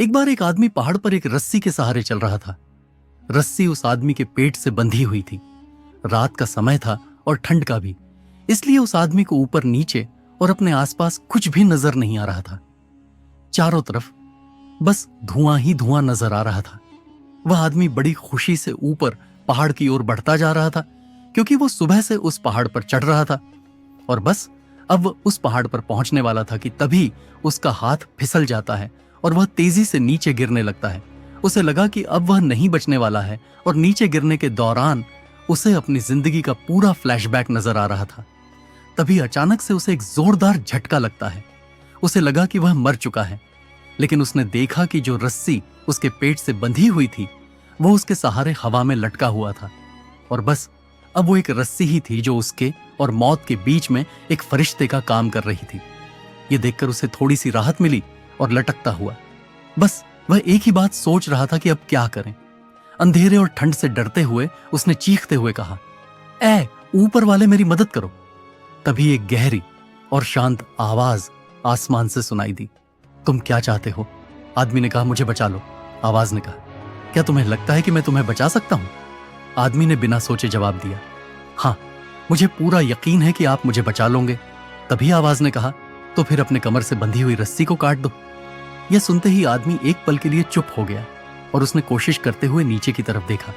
एक बार एक आदमी पहाड़ पर एक रस्सी के सहारे चल रहा था। रस्सी उस आदमी के पेट से बंधी हुई थी। रात का समय था और ठंड का भी, इसलिए उस आदमी को ऊपर नीचे और अपने आसपास कुछ भी नजर नहीं आ रहा था। चारों तरफ बस धुआं ही धुआं नजर आ रहा था। वह आदमी बड़ी खुशी से ऊपर पहाड़ की ओर बढ़ता जा रहा था, क्योंकि वो सुबह से उस पहाड़ पर चढ़ रहा था और बस अब वह उस पहाड़ पर पहुंचने वाला था कि तभी उसका हाथ फिसल जाता है और वह तेजी से नीचे गिरने लगता है। उसे लगा कि अब वह नहीं बचने वाला है और नीचे गिरने के दौरान उसे अपनी जिंदगी का पूरा फ्लैशबैक नजर आ रहा था। तभी अचानक से उसे एक जोरदार झटका लगता है। उसे लगा कि वह मर चुका है, लेकिन उसने देखा कि जो रस्सी उसके पेट से बंधी हुई थी वो उसके सहारे हवा में लटका हुआ था और बस अब वो एक रस्सी ही थी जो उसके और मौत के बीच में एक फरिश्ते का काम कर रही थी। ये देखकर उसे थोड़ी सी राहत मिली और लटकता हुआ बस वह एक ही बात सोच रहा था कि अब क्या करें। अंधेरे और ठंड से डरते हुए उसने चीखते हुए कहा, ए ऊपर वाले मेरी मदद करो। तभी एक गहरी और शांत आवाज आसमान से सुनाई दी। तुम क्या चाहते हो? आदमी ने कहा, मुझे बचा लो। आवाज ने कहा, क्या तुम्हें लगता है कि मैं तुम्हें बचा सकता हूं? आदमी ने बिना सोचे जवाब दिया, हाँ, मुझे पूरा यकीन है कि आप मुझे बचा लोगे। तभी आवाज ने कहा, तो फिर अपने कमर से बंधी हुई रस्सी को काट दो। यह सुनते ही आदमी एक पल के लिए चुप हो गया और उसने कोशिश करते हुए नीचे की तरफ देखा,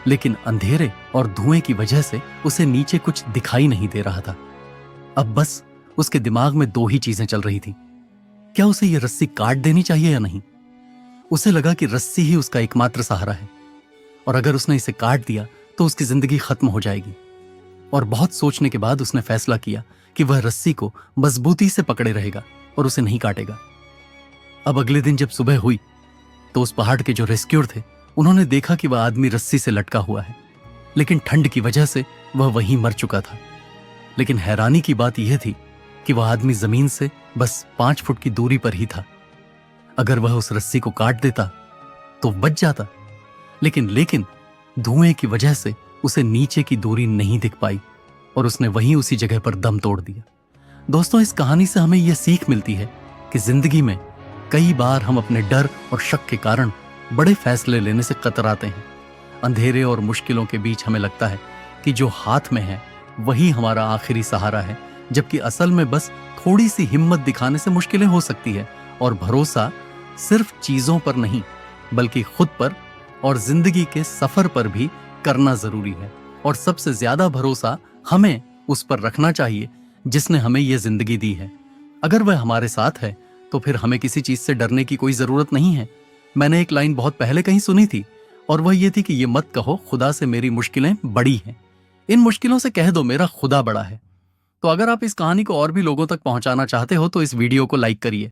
लेकिन अंधेरे और धुएं की वजह से उसे नीचे कुछ दिखाई नहीं दे रहा था। अब बस उसके दिमाग में दो ही चीजें चल रही थी, क्या उसे यह रस्सी काट देनी चाहिए या नहीं। उसे लगा कि रस्सी ही उसका एकमात्र सहारा है और अगर उसने इसे काट दिया तो उसकी जिंदगी खत्म हो जाएगी। और बहुत सोचने के बाद उसने फैसला किया कि वह रस्सी को मजबूती से पकड़े रहेगा और उसे नहीं काटेगा। अब अगले दिन जब सुबह हुई तो उस पहाड़ के जो रेस्क्यूअर थे उन्होंने देखा कि वह आदमी रस्सी से लटका हुआ है, लेकिन ठंड की वजह से वह वहीं मर चुका था। लेकिन हैरानी की बात यह थी कि वह आदमी जमीन से बस 5 फुट की दूरी पर ही था। अगर वह उस रस्सी को काट देता तो बच जाता, लेकिन धुएं की वजह से उसे नीचे की दूरी नहीं दिख पाई और उसने वहीं उसी जगह पर दम तोड़ दिया। दोस्तों, इस कहानी से हमें यह सीख मिलती है कि जिंदगी में कई बार हम अपने डर और शक के कारण बड़े फैसले लेने से कतराते हैं। अंधेरे और मुश्किलों के बीच हमें लगता है कि जो हाथ में है वही हमारा आखिरी सहारा है, जबकि असल में बस थोड़ी सी हिम्मत दिखाने से मुश्किलें हो सकती है और भरोसा सिर्फ चीजों पर नहीं बल्कि खुद पर और जिंदगी के सफर पर भी करना जरूरी है। और सबसे ज्यादा भरोसा हमें उस पर रखना चाहिए जिसने हमें यह जिंदगी दी है। अगर वह हमारे साथ है तो फिर हमें किसी चीज से डरने की कोई जरूरत नहीं है। मैंने एक लाइन बहुत पहले कहीं सुनी थी और वह यह थी कि ये मत कहो खुदा से मेरी मुश्किलें बड़ी हैं, इन मुश्किलों से कह दो मेरा खुदा बड़ा है। तो अगर आप इस कहानी को और भी लोगों तक पहुंचाना चाहते हो तो इस वीडियो को लाइक करिए।